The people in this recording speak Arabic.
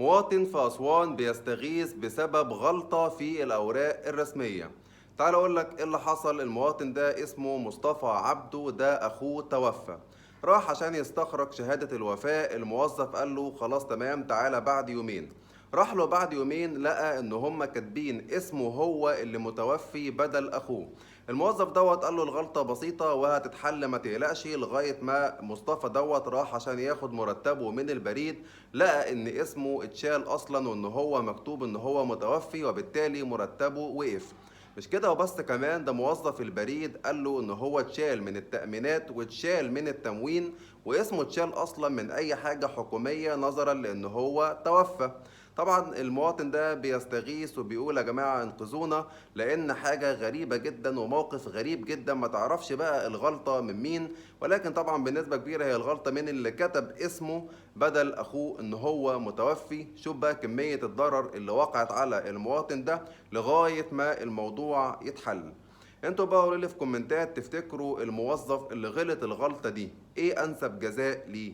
مواطن في أسوان بيستغيث بسبب غلطة في الأوراق الرسمية. تعال أقول لك إيه اللي حصل. المواطن ده اسمه مصطفى عبده، ده أخوه توفى. راح عشان يستخرج شهادة الوفاة. الموظف قال له خلاص تمام تعالى بعد يومين. راح له بعد يومين لقى إن هما كاتبين اسمه هو اللي متوفي بدل أخوه. الموظف دوت قال له الغلطة بسيطة وهتتحل ما تقلقش، لغاية ما مصطفى دوت راح عشان ياخد مرتبه من البريد. لقى ان اسمه اتشال اصلا وان هو مكتوب ان هو متوفي، وبالتالي مرتبه وقف. مش كده وبس، كمان ده موظف البريد قال له ان هو اتشال من التأمينات واتشال من التموين، واسمه اتشال اصلا من اي حاجة حكومية نظرا لان هو توفى. طبعا المواطن ده بيستغيث وبيقول يا جماعة انقذونا، لان حاجة غريبة جدا وموقف غريب جدا، ما تعرفش بقى الغلطة من مين. ولكن طبعا بنسبة كبيرة هي الغلطة من اللي كتب اسمه بدل اخوه ان هو متوفي. شوف بقى كمية الضرر اللي وقعت على المواطن ده لغاية ما الموضوع يتحل. انتوا بقى قولوا لي في كومنتات، تفتكروا الموظف اللي غلط الغلطة دي ايه انسب جزاء ليه؟